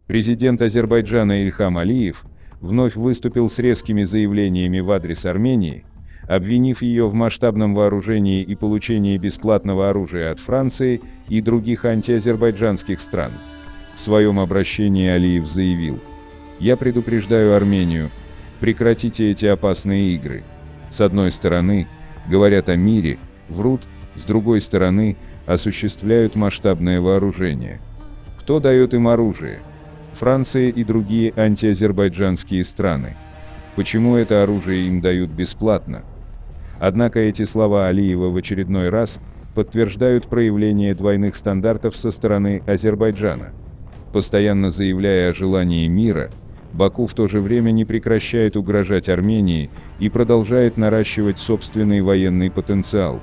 Президент Азербайджана Ильхам Алиев вновь выступил с резкими заявлениями в адрес Армении, обвинив ее в масштабном вооружении и получении бесплатного оружия от Франции и других антиазербайджанских стран. В своем обращении Алиев заявил: «Я предупреждаю Армению, прекратите эти опасные игры. С одной стороны, говорят о мире, врут, с другой стороны, осуществляют масштабное вооружение. Кто дает им оружие? Франция и другие антиазербайджанские страны. Почему это оружие им дают бесплатно?» Однако эти слова Алиева в очередной раз подтверждают проявление двойных стандартов со стороны Азербайджана. Постоянно заявляя о желании мира, Баку в то же время не прекращает угрожать Армении и продолжает наращивать собственный военный потенциал.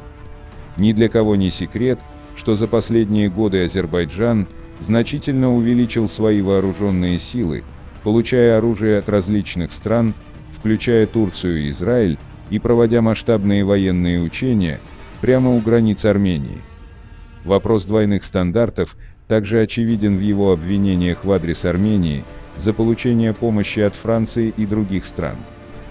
Ни для кого не секрет, что за последние годы Азербайджан значительно увеличил свои вооруженные силы, получая оружие от различных стран, включая Турцию и Израиль, и проводя масштабные военные учения прямо у границ Армении. Вопрос двойных стандартов также очевиден в его обвинениях в адрес Армении за получение помощи от Франции и других стран,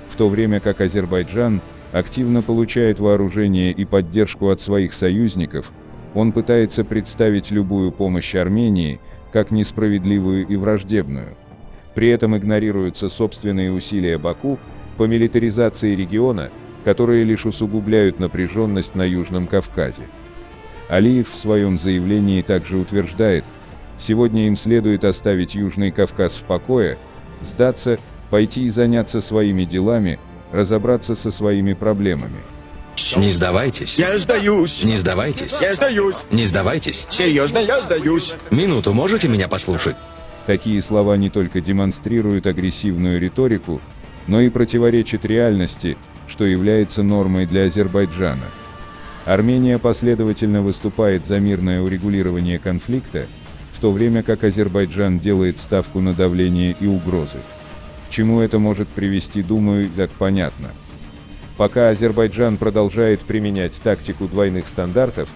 в то время как Азербайджан активно получает вооружение и поддержку от своих союзников. Он пытается представить любую помощь Армении как несправедливую и враждебную. При этом игнорируются собственные усилия Баку по милитаризации региона, которые лишь усугубляют напряженность на Южном Кавказе. Алиев в своем заявлении также утверждает: сегодня им следует оставить Южный Кавказ в покое, сдаться, пойти и заняться своими делами, разобраться со своими проблемами. Не сдавайтесь. Я сдаюсь. Не сдавайтесь. Я сдаюсь. Не сдавайтесь. Серьезно, я сдаюсь. Минуту, можете меня послушать? Такие слова не только демонстрируют агрессивную риторику, но и противоречат реальности, что является нормой для Азербайджана. Армения последовательно выступает за мирное урегулирование конфликта, в то время как Азербайджан делает ставку на давление и угрозы. К чему это может привести, думаю, и так понятно. Пока Азербайджан продолжает применять тактику двойных стандартов,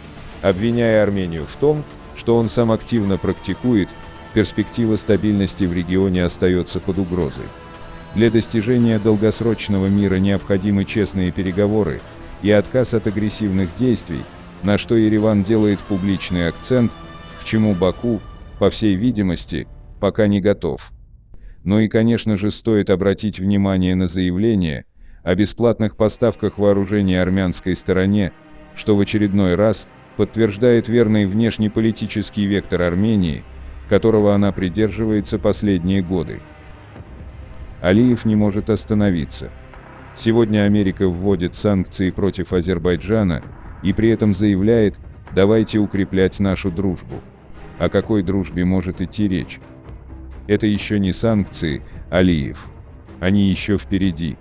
обвиняя Армению в том, что он сам активно практикует, перспектива стабильности в регионе остается под угрозой. Для достижения долгосрочного мира необходимы честные переговоры и отказ от агрессивных действий, на что Ереван делает публичный акцент, к чему Баку, по всей видимости, пока не готов. Ну и, конечно же, стоит обратить внимание на заявление о бесплатных поставках вооружения армянской стороне, что в очередной раз подтверждает верный внешнеполитический вектор Армении, которого она придерживается последние годы. Алиев не может остановиться. Сегодня Америка вводит санкции против Азербайджана и при этом заявляет: давайте укреплять нашу дружбу. О какой дружбе может идти речь? Это еще не санкции, Алиев. Они еще впереди.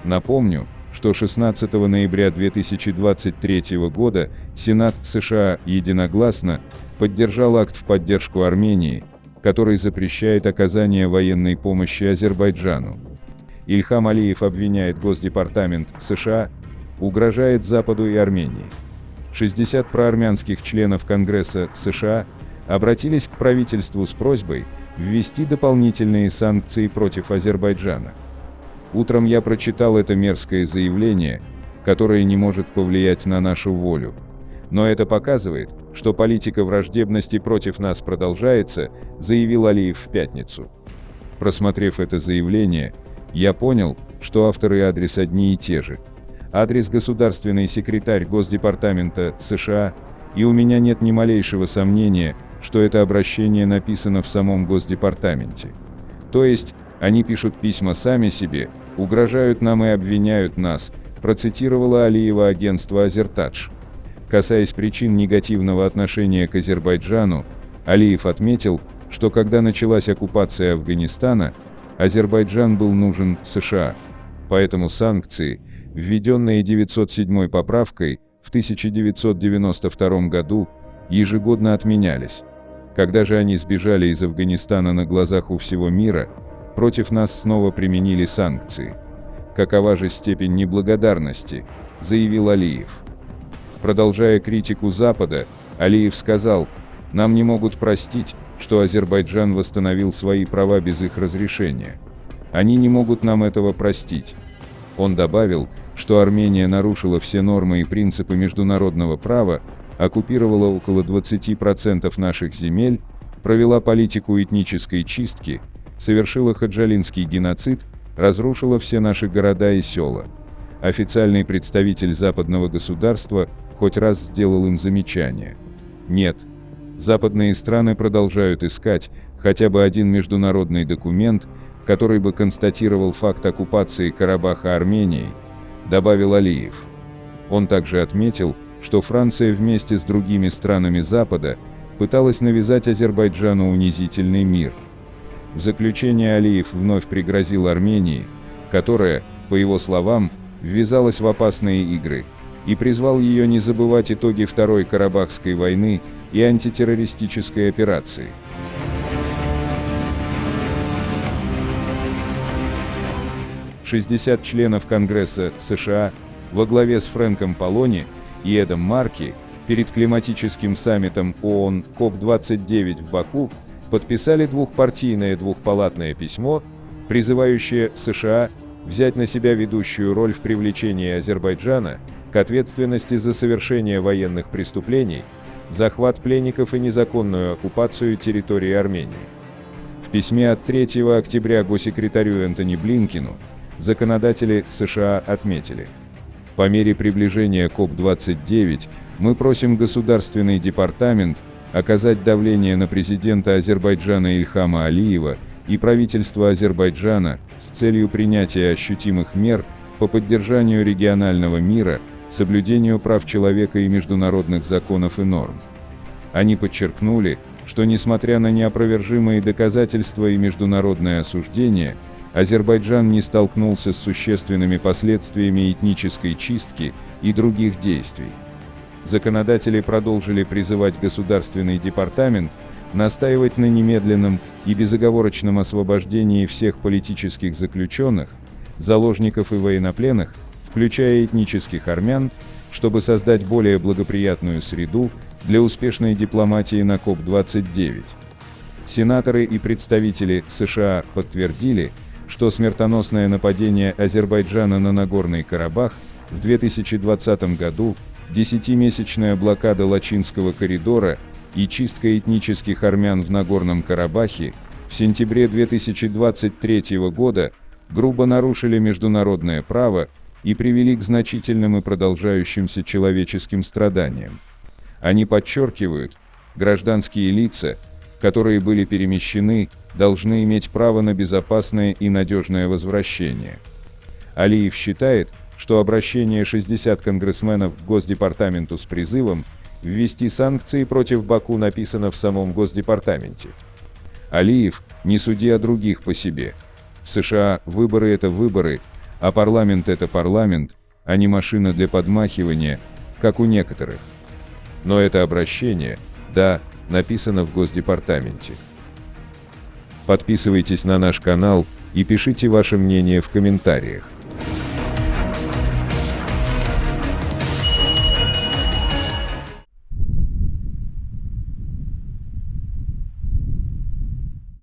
Напомню, что 16 ноября 2023 года Сенат США единогласно поддержал акт в поддержку Армении, который запрещает оказание военной помощи Азербайджану. Ильхам Алиев обвиняет Госдепартамент США, угрожает Западу и Армении. 60 проармянских членов Конгресса США обратились к правительству с просьбой ввести дополнительные санкции против Азербайджана. Утром я прочитал это мерзкое заявление, которое не может повлиять на нашу волю. Но это показывает, что политика враждебности против нас продолжается, заявил Алиев в пятницу. Просмотрев это заявление, я понял, что автор и адрес одни и те же. Адрес государственный секретарь Госдепартамента США, и у меня нет ни малейшего сомнения, что это обращение написано в самом Госдепартаменте. То есть, они пишут письма сами себе, угрожают нам и обвиняют нас, процитировало Алиева агентство Азертадж. Касаясь причин негативного отношения к Азербайджану, Алиев отметил, что когда началась оккупация Афганистана, Азербайджан был нужен США. Поэтому санкции, введенные 907 поправкой в 1992 году, ежегодно отменялись. Когда же они сбежали из Афганистана на глазах у всего мира, против нас снова применили санкции. Какова же степень неблагодарности, заявил Алиев. Продолжая критику Запада, Алиев сказал: Нам не могут простить, что Азербайджан восстановил свои права без их разрешения. Они не могут нам этого простить. Он добавил, что Армения нарушила все нормы и принципы международного права, оккупировала около 20% наших земель, провела политику этнической чистки, совершила хаджалинский геноцид, разрушила все наши города и села. Официальный представитель западного государства хоть раз сделал им замечание? Нет. Западные страны продолжают искать хотя бы один международный документ, который бы констатировал факт оккупации Карабаха Арменией, добавил Алиев. Он также отметил, что Франция вместе с другими странами Запада пыталась навязать Азербайджану унизительный мир. В заключение Алиев вновь пригрозил Армении, которая, по его словам, ввязалась в опасные игры, и призвал ее не забывать итоги Второй Карабахской войны и антитеррористической операции. «60 членов Конгресса США во главе с Фрэнком Полони и Эдом Марки перед климатическим саммитом ООН КОП-29 в Баку подписали двухпартийное двухпалатное письмо, призывающее США взять на себя ведущую роль в привлечении Азербайджана к ответственности за совершение военных преступлений, захват пленников и незаконную оккупацию территории Армении». В письме от 3 октября госсекретарю Энтони Блинкену законодатели США отметили: по мере приближения КОП-29 мы просим Государственный департамент оказать давление на президента Азербайджана Ильхама Алиева и правительство Азербайджана с целью принятия ощутимых мер по поддержанию регионального мира, соблюдению прав человека и международных законов и норм. Они подчеркнули, что несмотря на неопровержимые доказательства и международное осуждение, Азербайджан не столкнулся с существенными последствиями этнической чистки и других действий. Законодатели продолжили призывать Государственный департамент настаивать на немедленном и безоговорочном освобождении всех политических заключенных, заложников и военнопленных, включая этнических армян, чтобы создать более благоприятную среду для успешной дипломатии на КОП-29. Сенаторы и представители США подтвердили, что смертоносное нападение Азербайджана на Нагорный Карабах в 2020 году, 10-месячная блокада Лачинского коридора и чистка этнических армян в Нагорном Карабахе в сентябре 2023 года грубо нарушили международное право и привели к значительным и продолжающимся человеческим страданиям. Они подчеркивают, гражданские лица, которые были перемещены, должны иметь право на безопасное и надежное возвращение. Алиев считает, что обращение 60 конгрессменов к Госдепартаменту с призывом ввести санкции против Баку написано в самом Госдепартаменте. Алиев: не суди о других по себе. В США выборы — это выборы, а парламент — это парламент, а не машина для подмахивания, как у некоторых. Но это обращение, да, написано в Госдепартаменте. Подписывайтесь на наш канал и пишите ваше мнение в комментариях.